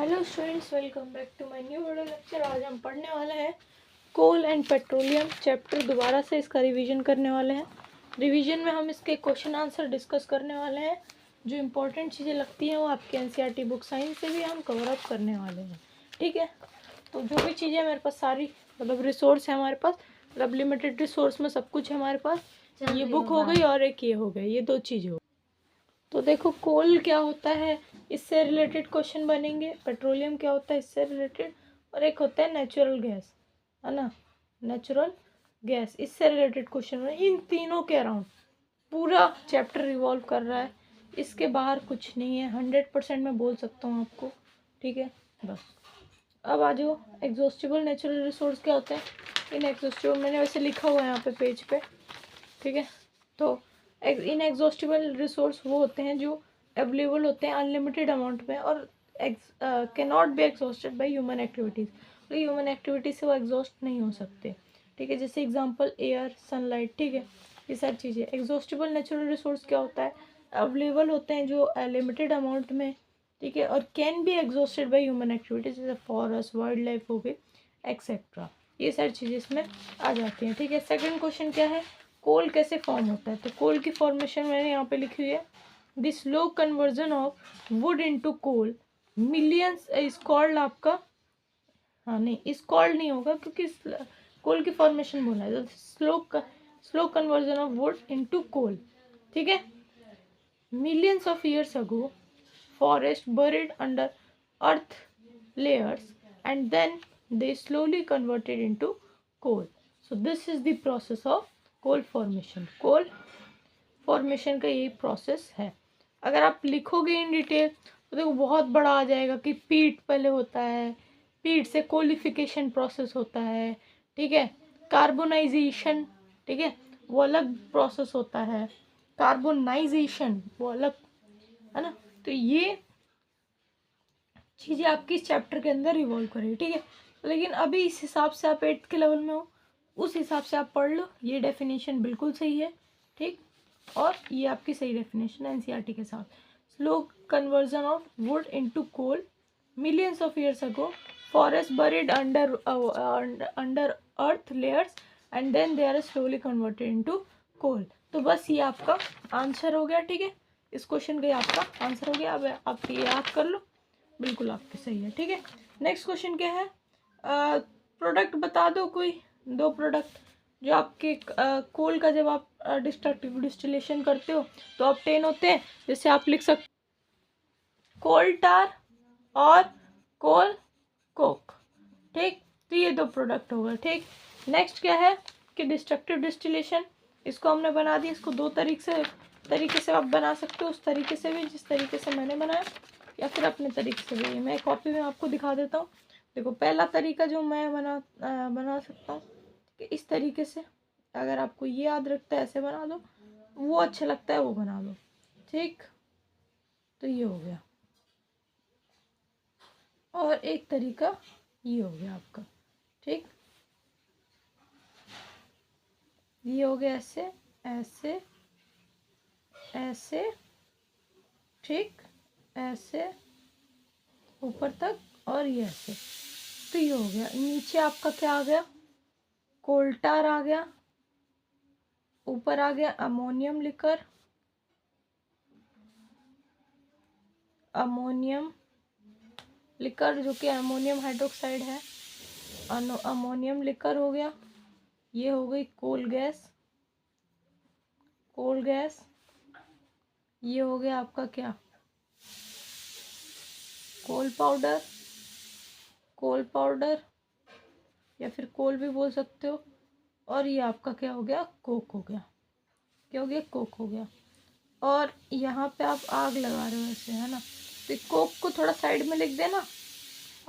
Hello students, welcome back to my new video lecture. आज हम पढ़ने वाले हैं कोल एंड पेट्रोलियम चैप्टर। दोबारा से इसका रिवीजन करने वाले हैं। रिवीजन में हम इसके क्वेश्चन आंसर डिस्कस करने वाले हैं। जो इम्पोर्टेंट चीज़ें लगती हैं वो आपके एनसीईआरटी बुक साइंस से भी हम कवर अप करने वाले हैं। ठीक है, तो जो भी चीज़ें मेरे पास सारी मतलब रिसोर्स है हमारे पास, मतलब लिमिटेड रिसोर्स में सब कुछ है हमारे पास। ये बुक हो गई और एक ये हो गई, ये दो चीज़ें हो। तो देखो, कोल क्या होता है, इससे रिलेटेड क्वेश्चन बनेंगे। पेट्रोलियम क्या होता है, इससे रिलेटेड। और एक होता है नेचुरल गैस, है ना, नेचुरल गैस, इससे रिलेटेड क्वेश्चन बने। इन तीनों के अराउंड पूरा चैप्टर रिवॉल्व कर रहा है। इसके बाहर कुछ नहीं है, 100% मैं बोल सकता हूँ आपको। ठीक है, बस अब आ जाओ। एग्जॉस्टिबल नेचुरल रिसोर्स क्या होते हैं। इन एग्जॉस्टिबल मैंने वैसे लिखा हुआ है यहाँ पे पेज पे। ठीक है, तो इनएग्जॉस्टिबल रिसोर्स वो होते हैं जो अवेलेबल होते हैं अनलिमिटेड अमाउंट में और can not be exhausted by human activities. तो ह्यूमन एक्टिविटी से वो एग्जॉस्ट नहीं हो सकते। ठीक है, जैसे एग्जांपल एयर, सनलाइट। ठीक है, ये सारी चीज़ें। एग्जॉस्टिबल नेचुरल रिसोर्स क्या होता है, अवेलेबल होते हैं जो लिमिटेड अमाउंट में। ठीक है, और can be exhausted by human activities, जैसे फॉरेस्ट, वाइल्ड लाइफ हो गई, एक्सेट्रा। ये सारी चीज़ें इसमें आ जाती हैं। ठीक है, सेकंड क्वेश्चन क्या है, कोल कैसे फॉर्म होता है। तो कोल की फॉर्मेशन मैंने यहाँ पे लिखी हुई है। The slow conversion of wood into coal millions is called आपका, हाँ नहीं, इज कॉल्ड नहीं होगा क्योंकि कोल की फॉर्मेशन बोला है। तो slow conversion of wood into coal. ठीक है, millions of years ago forest buried under earth layers and then they slowly converted into coal. So this is the process of coal formation. coal formation का यही process है। अगर आप लिखोगे in detail तो देखो बहुत बड़ा आ जाएगा कि पीट पहले होता है, पीट से कोलिफिकेशन प्रोसेस होता है। ठीक है, कार्बोनाइजेशन, ठीक है, वो अलग प्रोसेस होता है। कार्बोनाइजेशन वो अलग, है ना। तो ये चीज़ें आपकी इस चैप्टर के अंदर रिवॉल्व करेगी। ठीक है, लेकिन अभी इस हिसाब से आप 8th के लेवल में हो, उस हिसाब से आप पढ़ लो। ये डेफिनेशन बिल्कुल सही है। ठीक, और ये आपकी सही डेफिनेशन है एनसीईआरटी के साथ। Slow conversion of wood into coal millions of years ago, forest buried under earth layers and then they are slowly converted into coal. तो बस ये आपका आंसर हो गया। ठीक है, इस क्वेश्चन का आपका आंसर हो गया। अब आप ये याद कर लो, बिल्कुल आपकी सही है। ठीक है, नेक्स्ट क्वेश्चन क्या है, प्रोडक्ट बता दो कोई दो प्रोडक्ट जो आपके कोल का जब आप डिस्ट्रक्टिव डिस्टिलेशन करते हो तो ऑब्टेन होते हैं। जैसे आप लिख सकते कोल टार और कोल कोक। ठीक, तो ये दो प्रोडक्ट हो गए। ठीक, नेक्स्ट क्या है कि डिस्ट्रक्टिव डिस्टिलेशन, इसको हमने बना दिया। इसको दो तरीके से आप बना सकते हो, उस तरीके से भी जिस तरीके से मैंने बनाया, या फिर अपने तरीके से भी। मैं कॉपी में आपको दिखा देता हूँ। देखो, पहला तरीका जो मैं बना सकता हूँ कि इस तरीके से, अगर आपको ये याद रखता है ऐसे बना दो, वो अच्छा लगता है वो बना लो। ठीक, तो ये हो गया। और एक तरीका ये हो गया आपका। ठीक, ये हो गया ऐसे ऐसे ऐसे। ठीक, ऐसे ऊपर तक और ये ऐसे। तो ये हो गया। नीचे आपका क्या आ गया, कोल्टार आ गया। ऊपर आ गया अमोनियम लिकर, अमोनियम लिकर जो कि अमोनियम हाइड्रोक्साइड है। अमोनियम लिकर हो गया। ये हो गई कोल गैस, कोल गैस। ये हो गया आपका क्या, कोल पाउडर, कोल पाउडर या फिर कोल भी बोल सकते हो। और ये आपका क्या हो गया, कोक हो गया। क्या हो गया, कोक हो गया। और यहाँ पे आप आग लगा रहे हो ऐसे, है ना, तो कोक को थोड़ा साइड में लिख देना,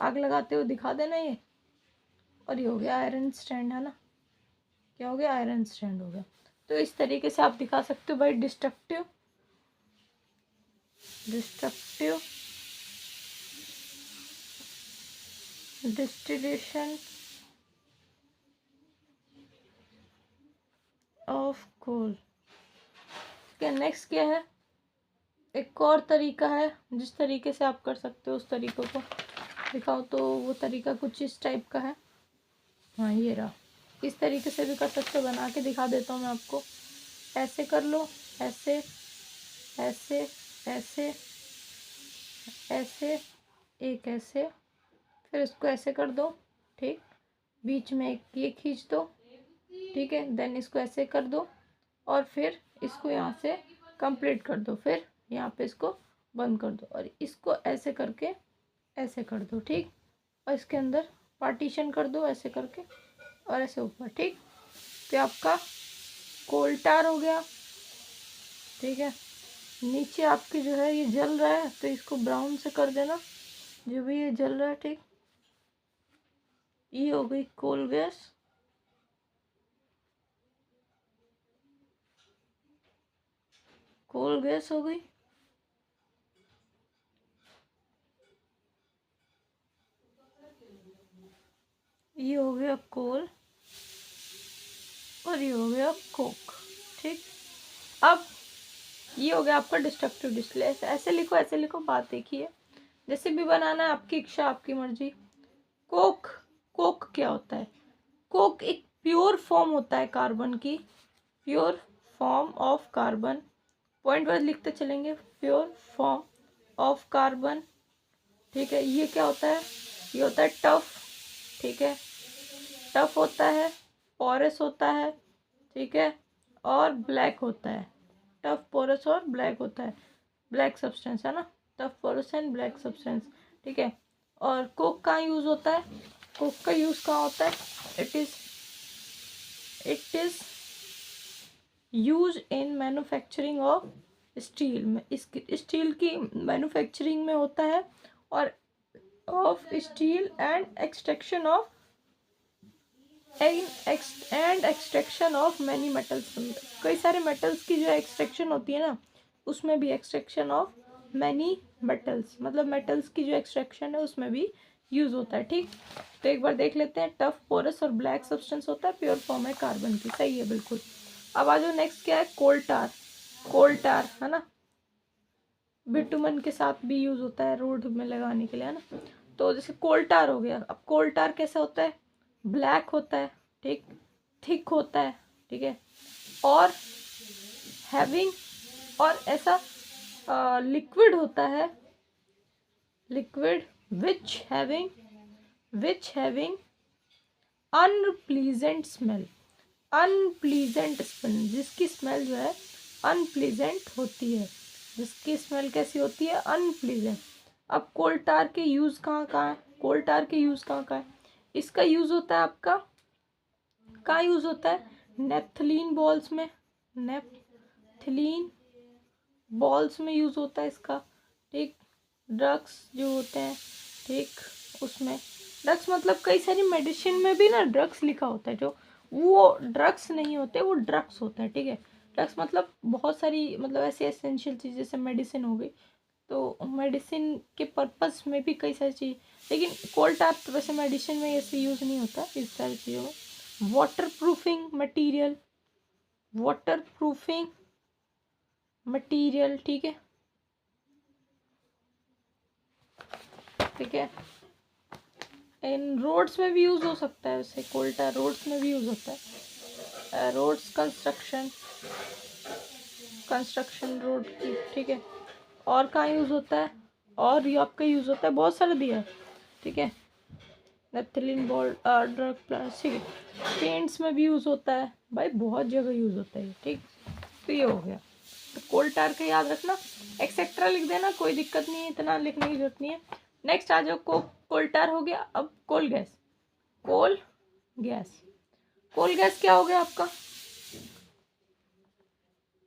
आग लगाते हुए दिखा देना ये। और ये हो गया आयरन स्टैंड, है ना, क्या हो गया, आयरन स्टैंड हो गया। तो इस तरीके से आप दिखा सकते हो भाई डिस्ट्रक्टिव डिस्टिलेशन ऑफ कोल। क्या नेक्स्ट क्या है, एक और तरीका है जिस तरीके से आप कर सकते हो, उस तरीकों को दिखाओ तो वो तरीका कुछ इस टाइप का है। हाँ ये रहा। इस तरीके से भी कर सकते हो, बना के दिखा देता हूँ मैं आपको। ऐसे कर लो, ऐसे ऐसे ऐसे ऐसे, एक ऐसे, फिर इसको ऐसे कर दो, ठीक। बीच में एक ये खींच दो, ठीक है। देन इसको ऐसे कर दो और फिर इसको यहाँ से कंप्लीट कर दो, फिर यहाँ पे इसको बंद कर दो और इसको ऐसे करके ऐसे कर दो, ठीक। और इसके अंदर पार्टीशन कर दो ऐसे करके और ऐसे ऊपर, ठीक। तो आपका कोल्टार हो गया, ठीक है। नीचे आपके जो है ये जल रहा है तो इसको ब्राउन से कर देना, जो भी ये जल रहा है, ठीक। ये हो गई कोल गैस। कोल गैस हो गई। ये हो गया कोल और ये हो गया कोक, ठीक। अब ये हो गया आपका डिस्ट्रक्टिव डिस्प्ले। ऐसे लिखो, ऐसे लिखो, बात देखिए। जैसे भी बनाना है, आपकी इच्छा, आपकी मर्जी। कोक, कोक क्या होता है? कोक एक प्योर फॉर्म होता है कार्बन की, pure form of carbon. Point wise लिखते चलेंगे, प्योर फॉर्म ऑफ कार्बन, ठीक है। ये क्या होता है? ये होता है टफ, ठीक है। टफ होता है, पोरस होता है, ठीक है, और ब्लैक होता है। टफ, पोरस और ब्लैक होता है। ब्लैक सब्सटेंस है ना, tough, porous and black substance, ठीक है। और कोक कहाँ यूज होता है? कोक का यूज कहाँ होता है? It is use in manufacturing of steel में। स्टील की मैन्युफैक्चरिंग में होता है, और of steel and extraction of and extraction of many metals. कई सारे मेटल्स की जो एक्सट्रैक्शन होती है ना, उसमें भी एक्सट्रैक्शन ऑफ मैनी मेटल्स, मतलब मेटल्स की जो एक्सट्रैक्शन है उसमें भी यूज होता है, ठीक। तो एक बार देख लेते हैं। टफ, पोरस और ब्लैक सब्सटेंस होता है, प्योर फॉर्म है कार्बन की, सही है बिल्कुल। अब आ जाओ नेक्स्ट, क्या है? कोल्टार। कोल्टार है ना, बिटुमन के साथ भी यूज होता है रोड में लगाने के लिए, है ना। तो जैसे कोल्टार हो गया। अब कोल्टार कैसा होता है? ब्लैक होता है, ठीक, थिक होता है, ठीक है, और हैविंग, और ऐसा लिक्विड होता है, liquid which having unpleasant smell. Unpleasant smell, जिसकी स्मेल जो है अनप्लीजेंट होती है, जिसकी स्मेल कैसी होती है? अनप्लीजेंट। अब कोल्टार के यूज कहाँ कहाँ है? कोल्टार के यूज कहाँ कहाँ है? इसका यूज होता है आपका, कहाँ यूज होता है? नेफ्थलीन बॉल्स में, नेफ्थलीन बॉल्स में यूज होता है इसका, ठीक। ड्रग्स जो होते हैं, ठीक, उसमें। ड्रग्स मतलब कई सारी मेडिसिन में भी ना ड्रग्स लिखा होता है, जो वो ड्रग्स नहीं होते, वो ड्रग्स होता है, ठीक है। ड्रग्स मतलब बहुत सारी, मतलब ऐसी एसेंशियल चीज़, जैसे मेडिसिन हो गई, तो मेडिसिन के पर्पस में भी कई सारी चीज़। लेकिन कोल्टार तो वैसे मेडिसिन में ऐसे यूज़ नहीं होता इस सारी चीज़ों में। Water proofing material, water proofing material, ठीक है, ठीक है। इन रोड्स में भी यूज़ हो सकता है वैसे, कोल्टार रोड्स में भी यूज़ होता है। रोड्स कंस्ट्रक्शन, कंस्ट्रक्शन रोड की, ठीक है। और कहाँ यूज़ होता है? और ये आपका यूज़ होता है, बहुत सारा दिया है, ठीक है। नेफ्थलीन बॉल, ड्रग प्लांट, ठीक है। पेंट्स में भी यूज़ होता है भाई, बहुत जगह यूज़ होता है, ठीक। तो ये हो गया। तो कोल्टार का याद रखना, एक्सेट्रा लिख देना, कोई दिक्कत नहीं है, इतना लिखने की जरूरत नहीं है। नेक्स्ट आ जाओ, कोल्टार हो गया। अब coal gas. Coal gas, coal gas क्या हो गया आपका?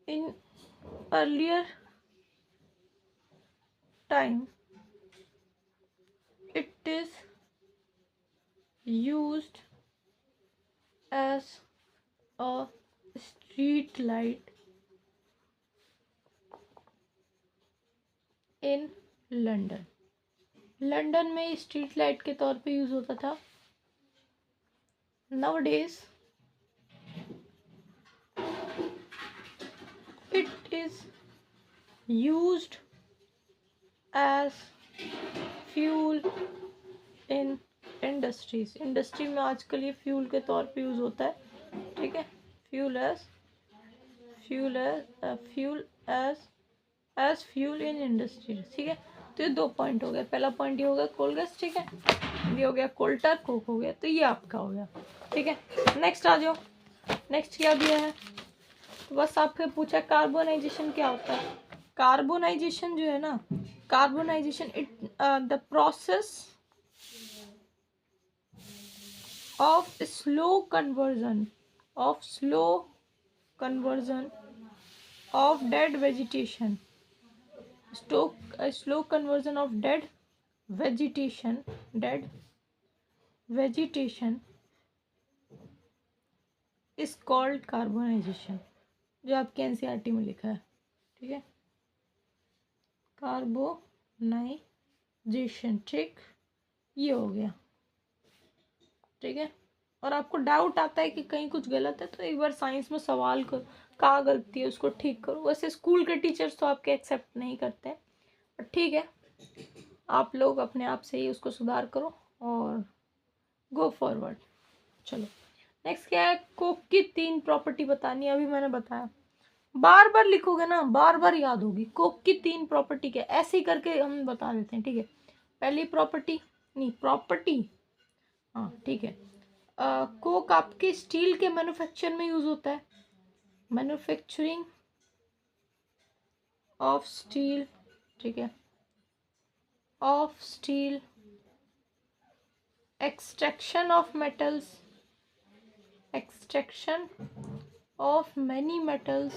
In earlier time it is used as a street light in London. London में स्ट्रीट लाइट के तौर पे यूज होता था। Nowadays it is used as fuel in industries, industry में आजकल ये फ्यूल के तौर पे यूज़ होता है, ठीक है। Fuel as fuel in industries, ठीक है। तो ये 2 पॉइंट हो गए, पहला पॉइंट ये हो गया कोल गैस, ठीक है, ये हो गया कोल्टर, कोक हो गया, तो ये आपका हो गया, ठीक है। नेक्स्ट आ जाओ, नेक्स्ट क्या दिया है, तो बस आपके पूछा कार्बोनाइजेशन क्या होता है। कार्बोनाइजेशन जो है ना, carbonisation it the process of slow conversion of dead vegetation, slow conversion of dead vegetation is called carbonization, जो आपके एनसीईआरटी में लिखा है, ठीक है, कार्बोनाइजेशन, ठीक, ये हो गया, ठीक है। और आपको डाउट आता है कि कहीं कुछ गलत है, तो एक बार साइंस में सवाल करो, कहाँ गलती है उसको ठीक करो। वैसे स्कूल के टीचर्स तो आपके एक्सेप्ट नहीं करते हैं, पर ठीक है, आप लोग अपने आप से ही उसको सुधार करो और गो फॉरवर्ड। चलो नेक्स्ट क्या है, कोक की 3 प्रॉपर्टी बतानी है। अभी मैंने बताया, बार बार लिखोगे ना बार बार याद होगी। कोक की 3 प्रॉपर्टी क्या, ऐसे ही करके हम बता देते हैं, ठीक है। पहली प्रॉपर्टी, नहीं प्रॉपर्टी, हाँ ठीक है, कोक आपके स्टील के मैन्युफैक्चर में यूज होता है, मैन्युफैक्चरिंग ऑफ स्टील, ठीक है, of steel, extraction of metals, extraction of many metals.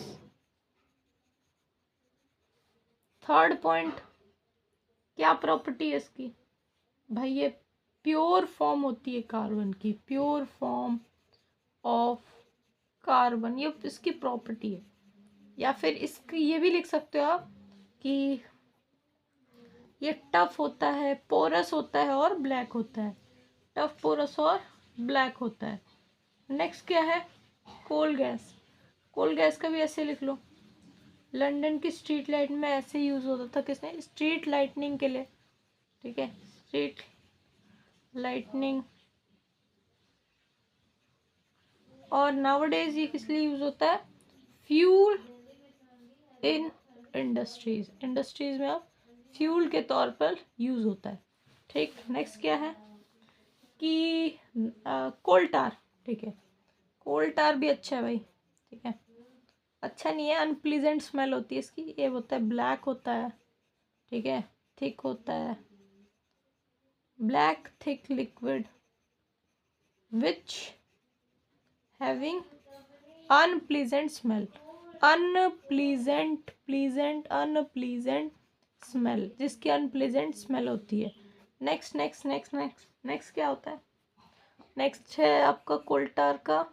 Third point, क्या प्रॉपर्टी है इसकी, भाई ये प्योर फॉर्म होती है कार्बन की, प्योर फॉर्म ऑफ कार्बन, ये इसकी प्रॉपर्टी है। या फिर इसकी ये भी लिख सकते हो आप कि ये टफ होता है, पोरस होता है और ब्लैक होता है, टफ, पोरस और ब्लैक होता है। नेक्स्ट क्या है, कोल गैस, कोल गैस का भी ऐसे लिख लो, लंदन की स्ट्रीट लाइट में ऐसे यूज होता था, किसने, स्ट्रीट लाइटनिंग के लिए, ठीक है, स्ट्रीट लाइटनिंग। और नाउअडेज ये किस लिए यूज होता है, फ्यूल इन इंडस्ट्रीज, इंडस्ट्रीज में अब फ्यूल के तौर पर यूज होता है, ठीक। नेक्स्ट क्या है कि कोल टार, ठीक है, कोल टार भी अच्छा है भाई, ठीक है, अच्छा नहीं है, अनप्लीजेंट स्मेल होती है इसकी, ये होता है ब्लैक होता है, ठीक है, थिक होता है, black thick liquid which having unpleasant smell, unpleasant smell, जिसकी अनप्लीजेंट स्मेल होती है। Next next next next next क्या होता है, नेक्स्ट है आपका कोल्टार का,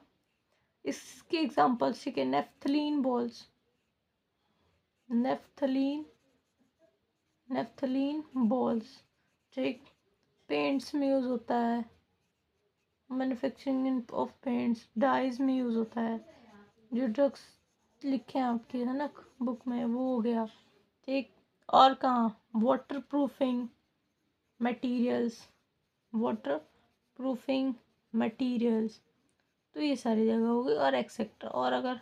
इसकी एग्जांपल, ठीक है, नेफ्थलीन बॉल्स, नेफ्थलीन बॉल्स, ठीक, पेंट्स में यूज होता है, मैन्युफैक्चरिंग ऑफ पेंट्स, डाइज में यूज होता है, जो ड्रग्स लिखे हैं आपके है ना बुक में, वो हो गया, ठीक। और कहाँ, water proofing materials, water proofing materials, तो ये सारी जगह होगी, और एक्सेट्रा। और अगर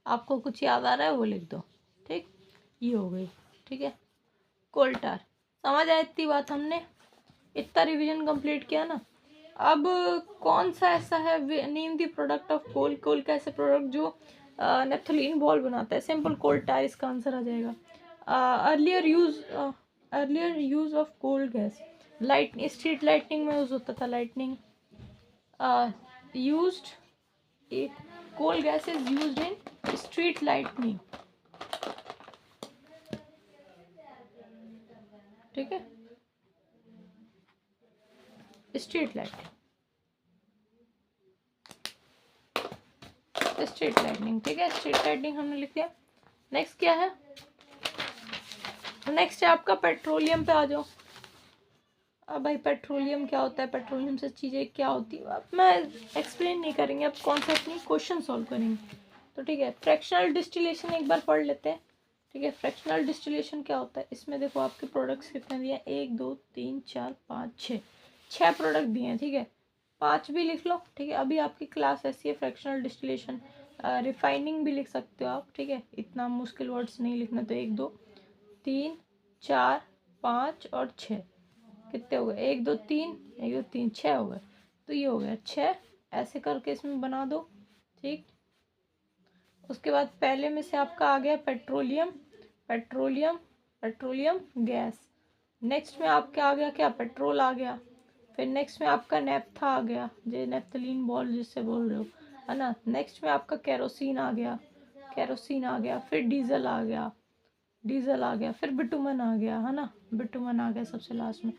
आपको कुछ याद आ रहा है वो लिख दो, ठीक, ये हो गई, ठीक है। कोल्टार समझ आए, इतनी बात हमने इतना रिवीजन कंप्लीट किया ना। अब कौन सा ऐसा है, name the product of coal, coal का ऐसा प्रोडक्ट जो नेफ्थलीन बॉल बनाता है, सिंपल कोल्टार इसका आंसर आ जाएगा। Earlier use of coal gas, light, street lightning में यूज होता था, lightning used, coal gas is used in street lightning, ठीक है, स्ट्रीट लाइटनिंग, ठीक है, स्ट्रीट लाइटनिंग हमने लिख दिया। नेक्स्ट क्या है, नेक्स्ट है आपका पेट्रोलियम पे आ जाओ। अब भाई पेट्रोलियम क्या होता है, पेट्रोलियम से चीज़ें क्या होती है, अब मैं एक्सप्लेन नहीं करेंगे, अब कॉन्सेप्ट नहीं, क्वेश्चन सॉल्व करेंगे, तो ठीक है। फ्रैक्शनल डिस्टिलेशन एक बार पढ़ लेते हैं, ठीक है। फ्रैक्शनल डिस्टिलेशन क्या होता है, इसमें देखो आपके प्रोडक्ट्स कितने दिए, 1 2 3 4 5 6, 6 प्रोडक्ट दिए हैं, ठीक है, 5 भी लिख लो, ठीक है। अभी आपकी क्लास ऐसी है फ्रैक्शनल डिस्टिलेशन, रिफाइनिंग भी लिख सकते हो आप, ठीक है, इतना मुश्किल वर्ड्स नहीं लिखना। तो 1 2 3 4 5 और 6, कितने हो गए? 1 2 3 1 2 3 6 हो गए। तो ये हो गया 6, ऐसे करके इसमें बना दो, ठीक। उसके बाद पहले में से आपका आ गया petroleum, petroleum, petroleum gas. Next में आपका आ गया क्या? पेट्रोल आ गया। फिर नेक्स्ट में आपका नेफ्था आ गया, जो नेफ्थलीन बॉल जिससे बोल रहे हो, है ना। नेक्स्ट में आपका केरोसिन आ गया, केरोसिन आ गया। फिर डीजल आ गया, डीजल आ गया। फिर बिटुमन आ गया, है ना, बिटुमन आ गया सबसे लास्ट में।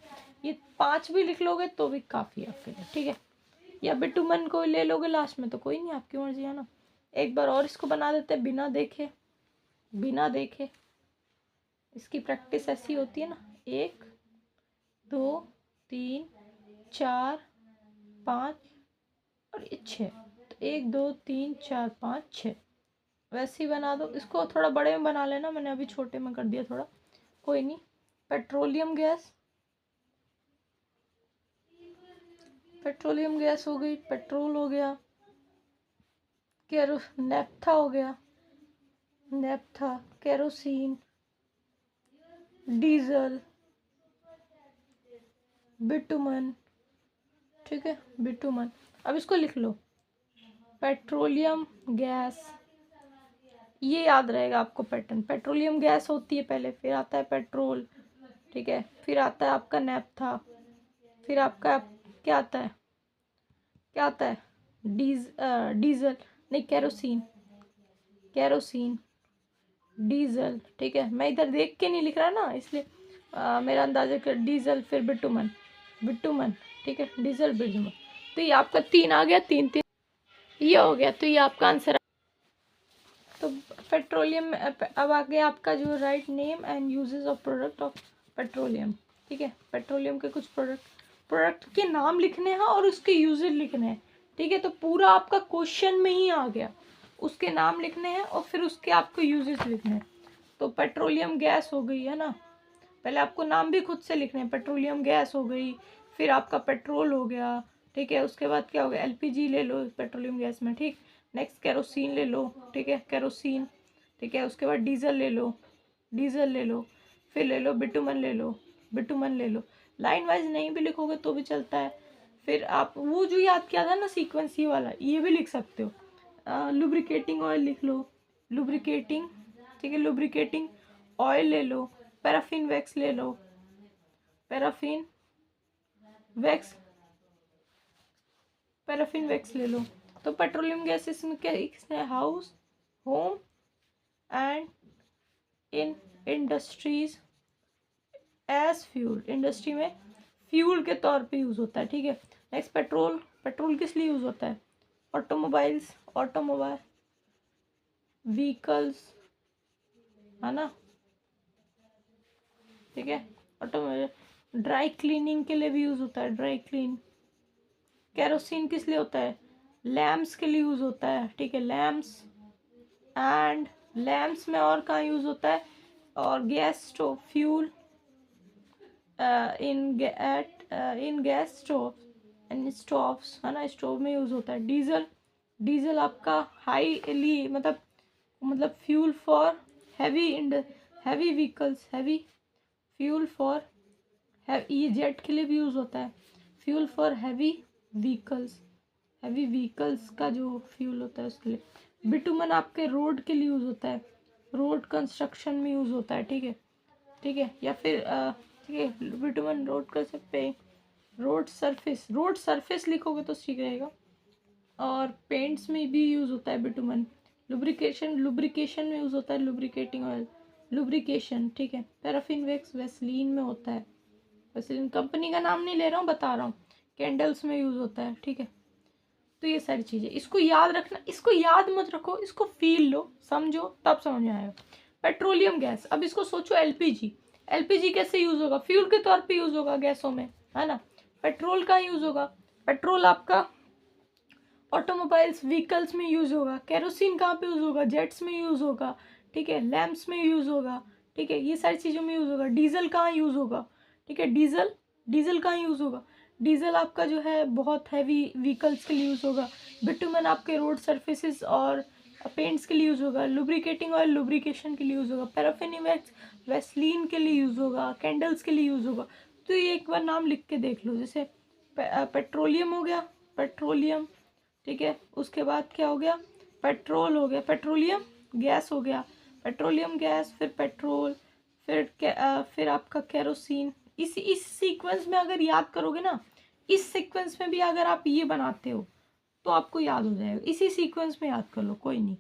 ये 5 भी लिख लोगे तो भी काफ़ी है आपके लिए, ठीक है। या बिटुमन को ले लोगे लास्ट में तो कोई नहीं, आपकी मर्जी, है ना। एक बार और इसको बना देते हैं बिना देखे, बिना देखे। इसकी प्रैक्टिस ऐसी होती है ना, 1 2 3 4 5 और ये 6। तो 1 2 3 4 5 6 वैसे ही बना दो। इसको थोड़ा बड़े में बना लेना, मैंने अभी छोटे में कर दिया थोड़ा, कोई नहीं। पेट्रोलियम गैस, पेट्रोलियम गैस हो गई, पेट्रोल हो गया, नेफ्था हो गया, नेफ्था, केरोसिन, डीजल, बिटुमन, ठीक है, बिटुमन। अब इसको लिख लो, पेट्रोलियम गैस, ये याद रहेगा आपको पैटर्न। पेट्रोलियम गैस होती है पहले, फिर आता है पेट्रोल, ठीक है, फिर आता है आपका नेफ्था, फिर आपका क्या आता है, क्या आता है, डीजल नहीं, केरोसिन, केरोसिन, डीजल, ठीक है। मैं इधर देख के नहीं लिख रहा ना, इसलिए मेरा अंदाजा कर, डीजल, फिर बिटुमन, बिटुमन, ठीक है, डीजल, बिटुमन। तो ये आपका 3 आ गया, 3 3 ये हो गया। तो ये आपका आंसर। तो पेट्रोलियम, अब आ गया आपका जो write name and uses of product of petroleum, ठीक है। पेट्रोलियम के कुछ प्रोडक्ट के नाम लिखने हैं और उसके यूजेस लिखने हैं, ठीक है। तो पूरा आपका क्वेश्चन में ही आ गया, उसके नाम लिखने हैं और फिर उसके आपको यूजेस लिखने हैं। तो पेट्रोलियम गैस हो गई, है ना, पहले आपको नाम भी खुद से लिखने हैं। पेट्रोलियम गैस हो गई, फिर आपका पेट्रोल हो गया, ठीक है। उसके बाद क्या हो गया, एलपीजी ले लो पेट्रोलियम गैस में, ठीक। नेक्स्ट केरोसिन ले लो, ठीक है, केरोसिन, ठीक है। उसके बाद डीजल ले लो, डीजल ले लो। फिर ले लो बिटुमन, ले लो बिटुमन, ले लो। लाइन वाइज नहीं भी लिखोगे तो भी चलता है। फिर आप वो जो याद किया था ना सीक्वेंस, ये वाला, ये भी लिख सकते हो। लुब्रिकेटिंग ऑयल लिख लो, लुब्रिकेटिंग, ठीक है, लुब्रिकेटिंग ऑयल ले लो। पैराफिन वैक्स ले लो, पैराफिन वैक्स, पैराफिन वैक्स ले लो। तो पेट्रोलियम गैसेस में क्या है, house, home and in industries as fuel, industry में फ्यूल के तौर पे यूज़ होता है, ठीक है। नेक्स्ट पेट्रोल, पेट्रोल किस लिए यूज़ होता है, ऑटोमोबाइल्स, ऑटोमोबाइल व्हीकल्स, है ना, ठीक है। ऑटोमोबाइल, ड्राई क्लीनिंग के लिए भी यूज़ होता है, ड्राई क्लीन। केरोसिन किस लिए होता है, लैम्प्स के लिए यूज़ होता है, ठीक है, लैम्प्स। एंड लैम्प्स में और कहाँ यूज़ होता है, और gas stove, fuel in gas stove and stoves, है ना, स्टोव में यूज़ होता है। डीजल, डीजल आपका हाईली मतलब fuel for heavy vehicles, heavy fuel for, ये जेट के लिए भी यूज़ होता है, fuel for heavy vehicles, heavy vehicles का जो फ्यूल होता है उसके लिए। बिटुमन आपके रोड के लिए यूज़ होता है, रोड कंस्ट्रक्शन में यूज़ होता है, ठीक है, ठीक है। या फिर ठीक है, बिटुमन रोड कर सकते हैं, रोड सरफेस, रोड सरफेस लिखोगे तो ठीक रहेगा। और पेंट्स में भी यूज़ होता है बिटुमन। लुब्रिकेशन, लुब्रिकेशन में यूज़ होता है, लुब्रिकेटिंग ऑयल, लुब्रिकेशन, ठीक है। पैराफिन वैक्स वैसलीन में होता है, वैसलीन कंपनी का नाम नहीं ले रहा हूँ, बता रहा हूँ। कैंडल्स में यूज़ होता है, ठीक है। तो ये सारी चीज़ें इसको याद रखना, इसको याद मत रखो, इसको फील लो, समझो, तब समझ में आएगा। पेट्रोलियम गैस, अब इसको सोचो एलपीजी, एलपीजी कैसे यूज़ होगा, फ्यूल के तौर पे यूज़ होगा गैसों में, है ना। पेट्रोल कहाँ यूज़ होगा, पेट्रोल आपका ऑटोमोबाइल्स व्हीकल्स में यूज़ होगा। केरोसिन कहाँ पे यूज़ होगा, जेट्स में यूज़ होगा, ठीक है, लैम्प्स में यूज़ होगा, ठीक है, ये सारी चीज़ों में यूज़ होगा। डीजल कहाँ यूज़ होगा, ठीक है, डीजल, डीजल कहाँ यूज़ होगा, डीजल आपका जो है बहुत हैवी व्हीकल्स के लिए यूज़ होगा। बिटुमन आपके रोड सर्फेसिस और पेंट्स के लिए यूज़ होगा। लुब्रिकेटिंग ऑयल लुब्रिकेशन के लिए यूज़ होगा। पैराफिन वैक्स वैसलीन के लिए यूज़ होगा। कैंडल्स के लिए यूज़ होगा। तो ये एक बार नाम लिख के देख लो, जैसे पेट्रोलियम हो गया, पेट्रोलियम, ठीक है। उसके बाद क्या हो गया, पेट्रोल हो गया, पेट्रोलियम गैस हो गया, पेट्रोलियम गैस, फिर पेट्रोल, फिर आपका केरोसिन। इस सीक्वेंस में अगर याद करोगे ना, इस सीक्वेंस में भी अगर आप ये बनाते हो तो आपको याद हो जाएगा। इसी सीक्वेंस में याद कर लो, कोई नहीं।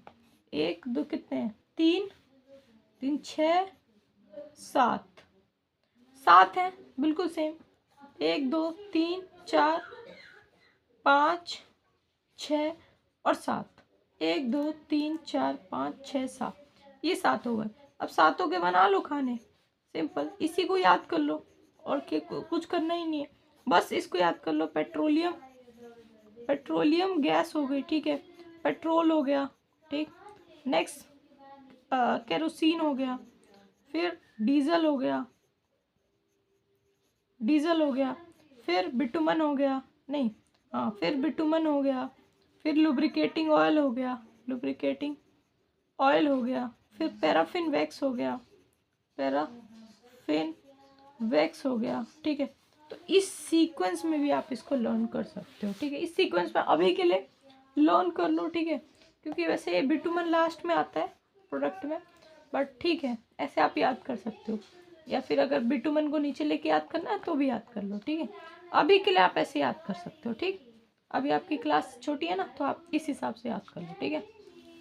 एक दो कितने हैं, तीन, तीन छः, सात, सात है बिल्कुल सेम। एक दो तीन चार पाँच छः और सात। एक दो तीन चार पाँच छः सात, ये सात हो गए। अब सातों के बना लो खाने, सिंपल, इसी को याद कर लो और कुछ करना ही नहीं है, बस इसको याद कर लो। पेट्रोलियम, पेट्रोलियम गैस हो गई, ठीक है। पेट्रोल हो गया, ठीक। नेक्स्ट केरोसिन हो गया, फिर डीजल हो गया, डीजल हो गया, फिर बिटुमन हो गया, नहीं हाँ, फिर बिटुमन हो गया, फिर लुब्रिकेटिंग ऑयल हो गया, लुब्रिकेटिंग ऑयल हो गया, फिर पैराफिन वैक्स हो गया, पैराफिन वैक्स हो गया, ठीक है। तो इस सीक्वेंस में भी आप इसको लर्न कर सकते हो, ठीक है। इस सीक्वेंस में अभी के लिए लर्न कर लो, ठीक है, क्योंकि वैसे ये बिटुमन लास्ट में आता है प्रोडक्ट में, बट ठीक है, ऐसे आप याद कर सकते हो। या फिर अगर बिटुमन को नीचे लेके याद करना है तो भी याद कर लो, ठीक है। अभी के लिए आप ऐसे याद कर सकते हो, ठीक। अभी आपकी क्लास छोटी है ना, तो आप इस हिसाब से याद कर लो, ठीक है।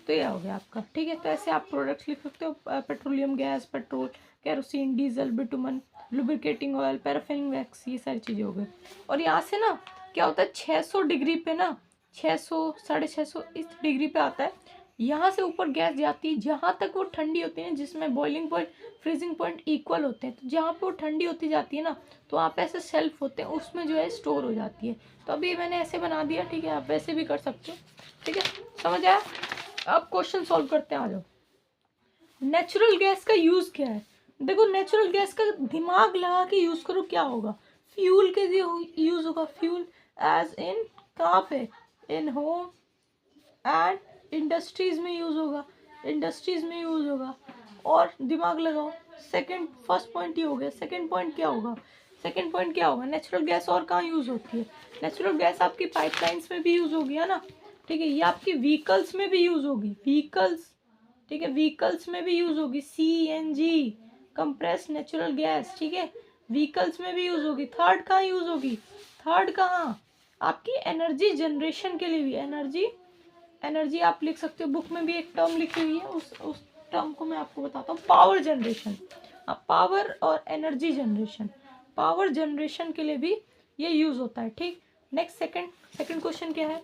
तो ये हो गया आपका, ठीक है। तो ऐसे आप प्रोडक्ट्स लिख सकते हो, petroleum gas, petrol, kerosene, diesel, bitumen, lubricating oil, paraffin wax, ये सारी चीज़ें हो गई। और यहाँ से ना क्या होता है, 600 डिग्री पे ना, 600 650 इस डिग्री पे आता है, यहाँ से ऊपर गैस जाती है जहाँ तक वो ठंडी होती है, जिसमें boiling point freezing point equal होते हैं। तो जहाँ पे वो ठंडी होती जाती है ना, तो वहाँ पे ऐसे सेल्फ होते हैं, उसमें जो है स्टोर हो जाती है। तो अभी मैंने ऐसे बना दिया, ठीक है, आप वैसे भी कर सकते हो, ठीक है। समझ आया? अब क्वेश्चन सॉल्व करते हैं, आ जाओ। नेचुरल गैस का यूज क्या है? देखो, नेचुरल गैस का दिमाग लगा के यूज करो, क्या होगा, फ्यूल के लिए यूज होगा। फ्यूल एज इन कहाँ पे, इन होम एंड इंडस्ट्रीज में यूज होगा, इंडस्ट्रीज में यूज होगा। और दिमाग लगाओ, सेकंड, फर्स्ट पॉइंट ये हो गया, सेकंड पॉइंट क्या होगा, सेकंड पॉइंट क्या होगा, नेचुरल गैस और कहाँ यूज होती है? नेचुरल गैस आपकी पाइपलाइंस में भी यूज होगी, है ना, ठीक है। ये आपकी व्हीकल्स में भी यूज होगी, व्हीकल्स, ठीक है, व्हीकल्स में भी यूज होगी, CNG, कंप्रेस नेचुरल गैस, ठीक है, व्हीकल्स में भी यूज होगी। थर्ड कहाँ यूज होगी, थर्ड कहाँ, आपकी एनर्जी जनरेशन के लिए भी। एनर्जी, एनर्जी आप लिख सकते हो, बुक में भी एक टर्म लिखी हुई है, उस टर्म को मैं आपको बताता हूँ, पावर जनरेशन। पावर और एनर्जी जनरेशन, पावर जनरेशन के लिए भी ये यूज होता है, ठीक। नेक्स्ट, सेकंड क्वेश्चन क्या है,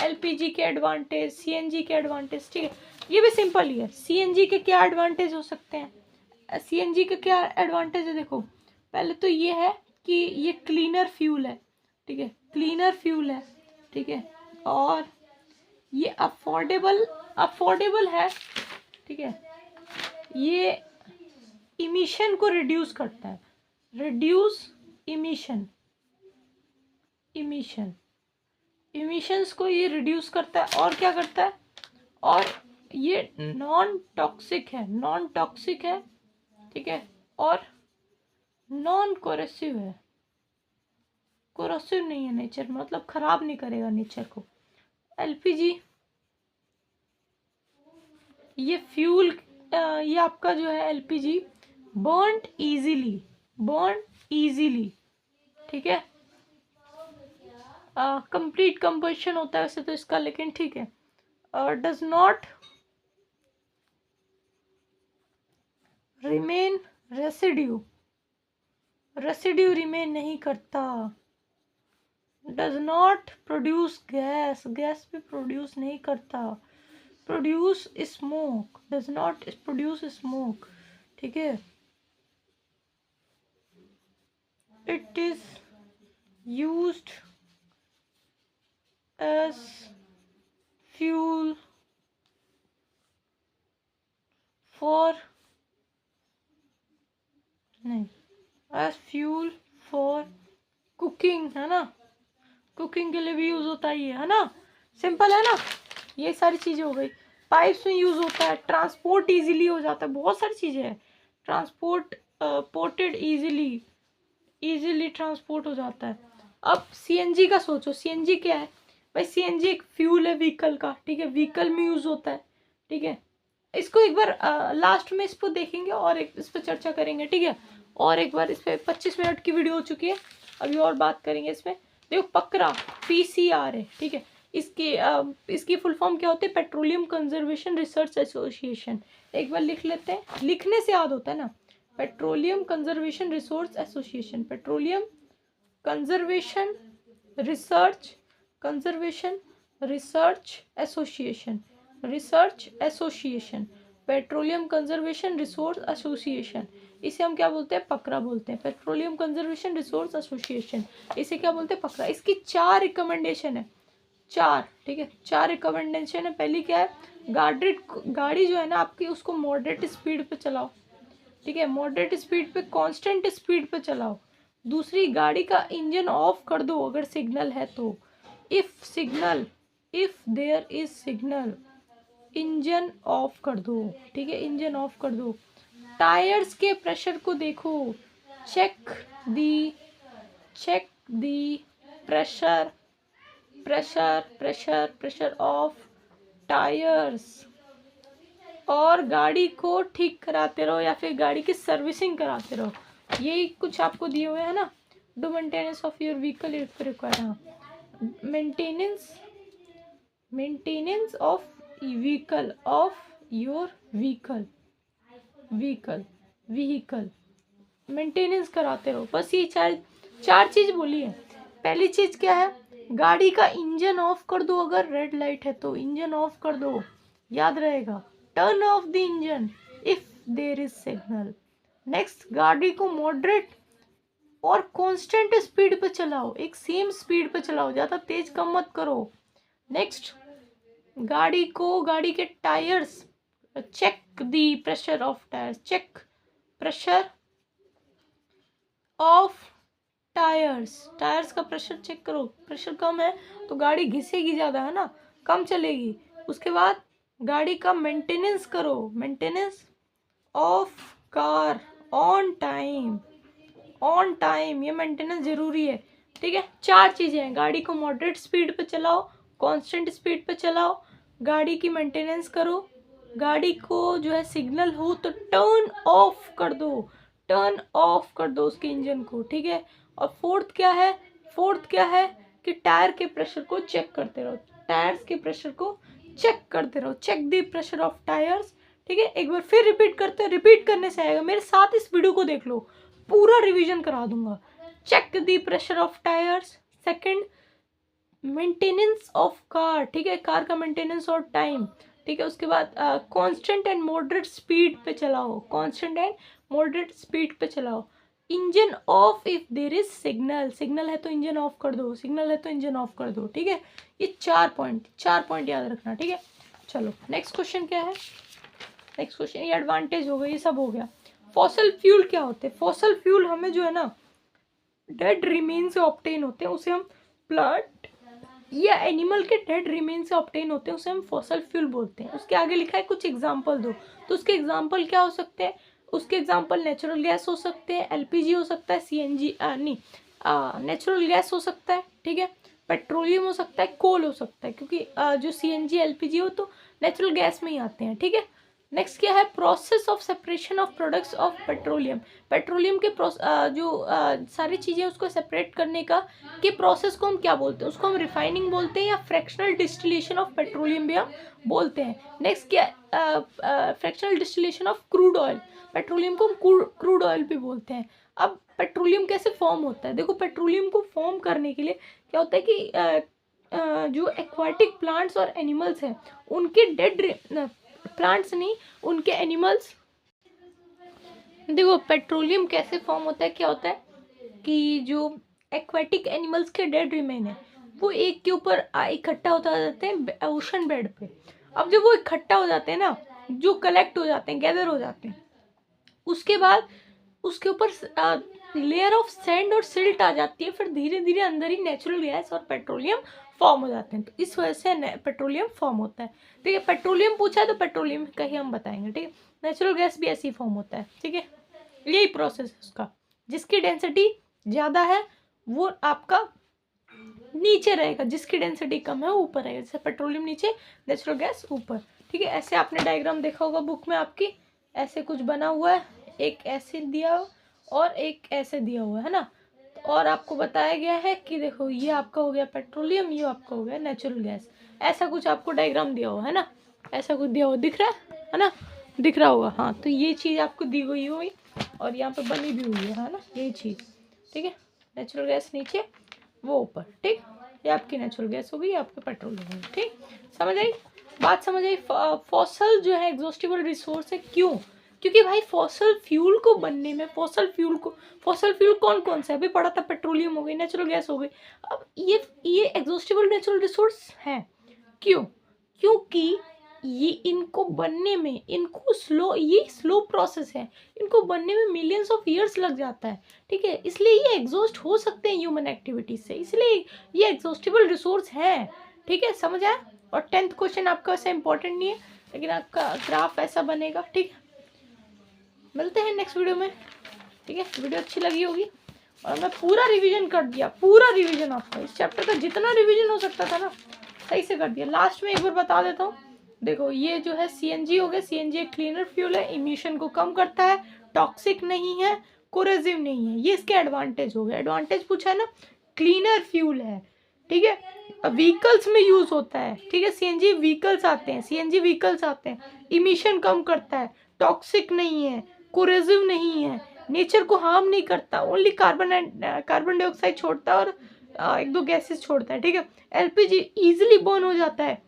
LPG के एडवांटेज, CNG के एडवांटेज, ठीक है। ये भी सिंपल ही है, CNG के क्या एडवांटेज हो सकते हैं, CNG के क्या एडवांटेज है, देखो, पहले तो ये है कि ये क्लीनर फ्यूल है, ठीक है, क्लीनर फ्यूल है, ठीक है। और ये अफोर्डेबल है, ठीक है। ये इमिशन को रिड्यूस करता है, रिड्यूस इमिशन, इमिशंस को ये रिड्यूस करता है। और क्या करता है, और ये नॉन टॉक्सिक है, नॉन टॉक्सिक है, ठीक है। और नॉन कोरेसिव है, कोरोसिव नहीं है नेचर, मतलब खराब नहीं करेगा नेचर को। LPG ये फ्यूल, ये आपका जो है LPG बर्न इजीली, ठीक है। कंप्लीट कंबशन होता है वैसे तो इसका, लेकिन ठीक है। Does not remain residue, residue remain नहीं करता। Does not produce gas, gas भी प्रोड्यूस नहीं करता। Produce smoke, does not produce smoke, ठीक है। It is used as fuel for, नहीं, एज फ्यूल फॉर कुकिंग, है ना, कुकिंग के लिए भी यूज़ होता है ना, सिंपल है ना। ये सारी चीज़ें हो गई। पाइप्स में यूज़ होता है, ट्रांसपोर्ट इजीली हो जाता है, बहुत सारी चीज़ें हैं। ट्रांसपोर्ट, पोर्टेड इजीली ट्रांसपोर्ट हो जाता है। अब सीएनजी का सोचो, सीएनजी क्या है भाई? सीएनजी एक फ्यूल है व्हीकल का, ठीक है, व्हीकल में यूज़ होता है, ठीक है। इसको एक बार लास्ट में इसको देखेंगे और एक इस पर चर्चा करेंगे, ठीक है। और एक बार इस पर 25 मिनट की वीडियो हो चुकी है, अभी और बात करेंगे इसमें। देखो पकरा पीसीआर है, ठीक है। इसकी फुल फॉर्म क्या होती है? Petroleum conservation research association. एक बार लिख लेते हैं, लिखने से याद होता है ना। Petroleum conservation resource association, petroleum conservation research association, petroleum conservation resource association. इसे हम क्या बोलते हैं? पकरा बोलते हैं, पेट्रोलियम कंजर्वेशन रिसोर्स एसोसिएशन। इसे क्या बोलते हैं? पकरा। इसकी 4 रिकमेंडेशन है, 4, ठीक है, 4 रिकमेंडेशन है। पहली क्या है? गाड़ी जो है ना आपकी, उसको मॉडरेट स्पीड पे चलाओ, ठीक है, मॉडरेट स्पीड पे, कांस्टेंट स्पीड पे चलाओ। दूसरी, गाड़ी का इंजन ऑफ कर दो अगर सिग्नल है तो, if there is signal, engine off कर दो, ठीक है, इंजन ऑफ कर दो। टायर्स के प्रेशर को देखो, check the pressure of tyres. और गाड़ी को ठीक कराते रहो या फिर गाड़ी की सर्विसिंग कराते रहो। यही कुछ आपको दिए हुए हैं ना। Do maintenance of your vehicle if required, हाँ, maintenance of your vehicle maintenance कराते रहो। बस ये चार चीज बोली है। पहली चीज क्या है? गाड़ी का इंजन ऑफ कर दो, अगर रेड लाइट है तो इंजन ऑफ कर दो, याद रहेगा। Turn off the engine if there is signal. Next, गाड़ी को मॉडरेट और कांस्टेंट स्पीड पे चलाओ, एक सेम स्पीड पे चलाओ, ज्यादा तेज कम मत करो। नेक्स्ट, गाड़ी के tyres, check the pressure of tyres, check pressure of tyres का प्रेशर चेक करो। प्रेशर कम है तो गाड़ी घिसेगी ज्यादा, है ना, कम चलेगी। उसके बाद गाड़ी का मेंटेनेंस करो, maintenance of car on time, ये मेंटेनेंस जरूरी है, ठीक है। 4 चीजें हैं। गाड़ी को मॉडरेट स्पीड पे चलाओ, कांस्टेंट स्पीड पे चलाओ, गाड़ी की मेंटेनेंस करो, गाड़ी को जो है सिग्नल हो तो टर्न ऑफ कर दो उसके इंजन को, ठीक है। और फोर्थ क्या है कि टायर के प्रेशर को चेक करते रहो, check the pressure of tyres, ठीक है। एक बार फिर रिपीट करने से आएगा, मेरे साथ इस वीडियो को देख लो, पूरा रिवीजन करा दूंगा। Check the pressure of tyres. Second, maintenance of car, ठीक है, कार का मेंटेनेंस और टाइम, ठीक है। उसके बाद कांस्टेंट एंड मॉडरेट स्पीड पे चलाओ, engine off if there is signal है तो इंजन ऑफ कर दो, ठीक है। ये 4 पॉइंट याद रखना, ठीक है। चलो नेक्स्ट क्वेश्चन क्या है? नेक्स्ट क्वेश्चन, ये एडवांटेज हो गया, ये सब हो गया। फॉसल फ्यूल क्या होते हैं? फॉसल फ्यूल हमें जो है ना डेड रिमेन से ऑब्टेन होते हैं, उसे हम प्लांट या एनिमल के डेड रिमेन से ऑब्टेन होते हैं, उसे हम फॉसल फ्यूल बोलते हैं। उसके आगे लिखा है कुछ एग्जांपल दो, तो उसके एग्जांपल क्या हो सकते हैं? उसके एग्जांपल नेचुरल गैस हो सकते हैं, एलपीजी हो सकता है, सीएनजी नेचुरल गैस हो सकता है, ठीक है, पेट्रोलियम हो सकता है, कोल हो सकता है, क्योंकि जो सीएनजी एलपीजी हो तो नेचुरल गैस में ही आते हैं, ठीक है। नेक्स्ट क्या है? Process of separation of products of petroleum के सारी चीज़ें उसको सेपरेट करने के प्रोसेस को हम क्या बोलते हैं? उसको हम रिफाइनिंग बोलते हैं या फ्रैक्शनल डिस्टिलेशन ऑफ पेट्रोलियम भी हम बोलते हैं। नेक्स्ट क्या? Fractional distillation of crude oil, petroleum को हम क्रूड ऑयल भी बोलते हैं। अब पेट्रोलियम कैसे फॉर्म होता है? देखो, पेट्रोलियम को फॉर्म करने के लिए क्या होता है कि जो एक्वाटिक प्लांट्स और एनिमल्स हैं उनके प्लांट्स नहीं, उनके एनिमल्स। देखो पेट्रोलियम कैसे फॉर्म होता है, क्या होता है कि जो एक्वाटिक एनिमल्स के डेड रिमेन है वो एक के ऊपर इकट्ठा होता जाते हैं ओशन बेड पे। अब जब वो इकट्ठा हो जाते हैं ना, जो कलेक्ट हो जाते हैं, गैदर हो जाते हैं, उसके बाद उसके ऊपर लेयर ऑफ सैंड और सिल्ट आ जाती है, फिर धीरे धीरे अंदर ही नेचुरल गैस और पेट्रोलियम फॉर्म हो जाते हैं। तो इस वजह से पेट्रोलियम फॉर्म होता है। ठीक है, पेट्रोलियम पूछा है तो पेट्रोलियम का ही हम बताएंगे। ठीक है, नेचुरल गैस भी ऐसे ही फॉर्म होता है। ठीक है, यही प्रोसेस है उसका। जिसकी डेंसिटी ज़्यादा है वो आपका नीचे रहेगा, जिसकी डेंसिटी कम है वो ऊपर रहेगा। जैसे पेट्रोलियम नीचे, नेचुरल गैस ऊपर। ठीक है, ऐसे आपने डायग्राम देखा होगा बुक में आपकी, ऐसे कुछ बना हुआ है, एक ऐसे दिया और एक ऐसे दिया हुआ है ना। और आपको बताया गया है कि देखो ये आपका हो गया पेट्रोलियम, ये आपका हो गया नेचुरल गैस। ऐसा कुछ आपको डायग्राम दिया हुआ है ना, ऐसा कुछ दिया हुआ दिख रहा है ना, दिख रहा होगा। हाँ, तो ये चीज़ आपको दी गई हुई और यहाँ पे बनी भी हुई है ना, यही चीज़। ठीक है, नेचुरल गैस नीचे, वो ऊपर। ठीक, ये आपकी नेचुरल गैस हो गई, आपके पेट्रोलियम हो गई। ठीक, समझ आई बात, समझ आई। फॉसल जो है एग्जॉस्टिबल रिसोर्स है, क्यों? क्योंकि भाई फॉसल फ्यूल को बनने में, फॉसल फ्यूल कौन कौन सा है? अभी पढ़ा था, पेट्रोलियम हो गई, नेचुरल गैस हो गई। अब ये एग्जॉस्टिबल नेचुरल रिसोर्स है। क्यों? क्योंकि ये इनको बनने में, ये स्लो प्रोसेस है, इनको बनने में मिलियंस ऑफ ईयर्स लग जाता है। ठीक है, इसलिए ये एग्जॉस्ट हो सकते हैं ह्यूमन एक्टिविटीज से, इसलिए ये एग्जॉस्टिबल रिसोर्स है। ठीक है, समझ आया? और 10th क्वेश्चन आपका वैसे इंपॉर्टेंट नहीं है, लेकिन आपका ग्राफ ऐसा बनेगा। ठीक है, मिलते हैं नेक्स्ट वीडियो में। ठीक है, वीडियो अच्छी लगी होगी और मैं पूरा रिवीजन कर दिया, पूरा रिवीजन आपका इस चैप्टर का जितना रिवीजन हो सकता था ना सही से कर दिया। लास्ट में एक बार बता देता हूँ, देखो ये जो है सीएनजी हो गया, सीएनजी एक क्लीनर फ्यूल है, इमिशन को कम करता है, टॉक्सिक नहीं है, कोरेसिव नहीं है, ये इसके एडवांटेज हो गए। एडवांटेज पूछा है ना, क्लीनर फ्यूल है। ठीक है, व्हीकल्स में यूज होता है। ठीक है, सीएनजी व्हीकल्स आते हैं, सीएनजी व्हीकल्स आते हैं, इमिशन कम करता है, टॉक्सिक नहीं है, कोरेसिव नहीं है, नेचर को हार्म नहीं करता, ओनली कार्बन डाइऑक्साइड छोड़ता है और एक दो गैसेस छोड़ता है। ठीक है, एलपीजी इजीली बर्न हो जाता है,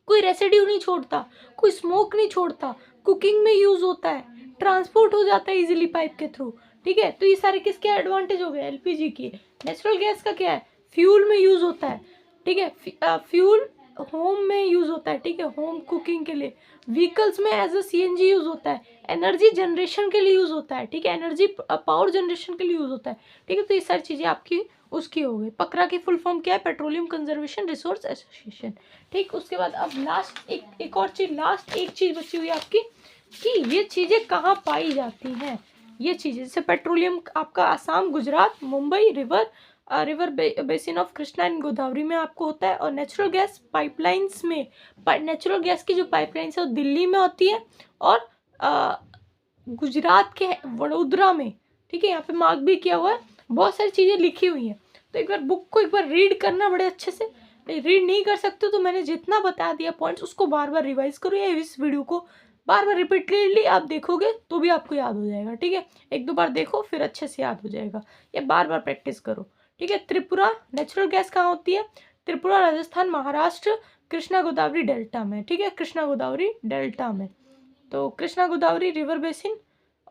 कोई रेसिड्यू नहीं छोड़ता, कोई स्मोक नहीं छोड़ता, कुकिंग में यूज होता है, ट्रांसपोर्ट हो जाता है इजीली पाइप के थ्रू। ठीक है, तो ये सारे किसके एडवांटेज हो गए? एलपीजी की। नेचुरल गैस का क्या है? फ्यूल में यूज होता है। ठीक है, फ्यूल होम में यूज होता है। ठीक है, होम कुकिंग के लिए, व्हीकल्स में एज अ सीएनजी यूज होता है, एनर्जी जनरेशन के लिए यूज होता है। ठीक है, एनर्जी पावर जनरेशन के लिए यूज होता है। ठीक है, तो ये सारी चीजें आपकी उसकी हो गई। पकरा की फुल फॉर्म क्या है? Petroleum conservation resource association. ठीक, उसके बाद अब लास्ट एक और चीज, लास्ट एक चीज बची हुई है आपकी, कि ये चीजें कहाँ पाई जाती हैं। ये चीजें जैसे पेट्रोलियम आपका Assam, Gujarat, Mumbai, river basin of Krishna and Godavari में आपको होता है। और नेचुरल गैस पाइपलाइंस में, नेचुरल गैस की जो पाइपलाइंस है वो दिल्ली में होती है और गुजरात के वडोदरा में। ठीक है, यहाँ पे मार्क भी किया हुआ है, बहुत सारी चीज़ें लिखी हुई हैं। तो एक बार बुक को एक बार रीड करना बड़े अच्छे से। रीड नहीं कर सकते तो मैंने जितना बता दिया पॉइंट्स, उसको बार बार रिवाइज करो, या इस वीडियो को बार बार रिपीटेडली आप देखोगे तो भी आपको याद हो जाएगा। ठीक है, एक दो बार देखो फिर अच्छे से याद हो जाएगा, या बार बार प्रैक्टिस करो। ठीक है, त्रिपुरा नेचुरल गैस कहाँ होती है? त्रिपुरा, राजस्थान, महाराष्ट्र, कृष्णा गोदावरी डेल्टा में। ठीक है, कृष्णा गोदावरी डेल्टा में। तो कृष्णा गोदावरी रिवर बेसिन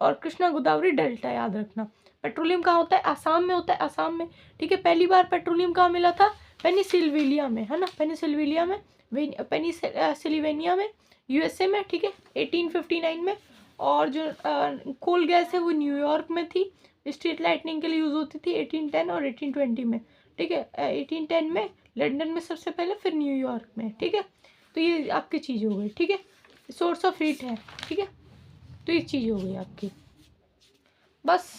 और कृष्णा गोदावरी डेल्टा याद रखना। पेट्रोलियम कहाँ होता है? आसाम में होता है, आसाम में। ठीक है, पहली बार पेट्रोलियम कहाँ मिला था? पेनिसिल्वेनिया में, है ना, पेनिसिल्वेनिया में, पेनिसिल्वेनिया में, यूएसए में। ठीक है, 1859 में। और जो कोल गैस है वो न्यूयॉर्क में थी, स्ट्रीट लाइटनिंग के लिए यूज होती थी 1810 और 1820 में। ठीक है, 1810 में लंदन में सबसे पहले, फिर न्यूयॉर्क में। ठीक है, तो ये आपकी चीज़ हो गई। ठीक है, सोर्स ऑफ हीट है। ठीक है, तो ये चीज़ हो गई आपकी। बस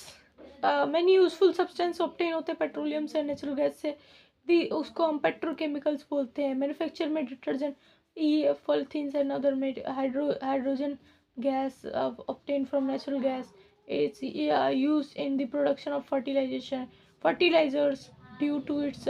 मैनी यूजफुल सब्सटेंस ऑब्टेन होते हैं पेट्रोलियम से, नेचुरल गैस से। दी उसको हम पेट्रोकेमिकल्स बोलते हैं। मैन्युफैक्चर में detergent, polythenes and other hydrogen gas obtain from natural gas it's use in the production of fertilizers due to its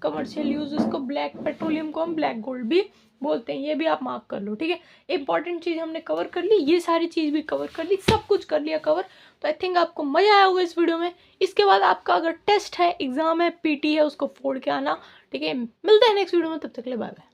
commercial use. उसको ब्लैक पेट्रोलियम को हम ब्लैक गोल्ड भी बोलते हैं, ये भी आप मार्क कर लो। ठीक है, इंपॉर्टेंट चीज़ हमने कवर कर ली, ये सारी चीज़ भी कवर कर ली, सब कुछ कर लिया कवर। तो आई थिंक आपको मज़ा आया होगा इस वीडियो में। इसके बाद आपका अगर टेस्ट है, एग्जाम है, पीटी है, उसको फोड़ के आना। ठीक है, मिलते हैं नेक्स्ट वीडियो में, तब तक के लिए बाय बाय।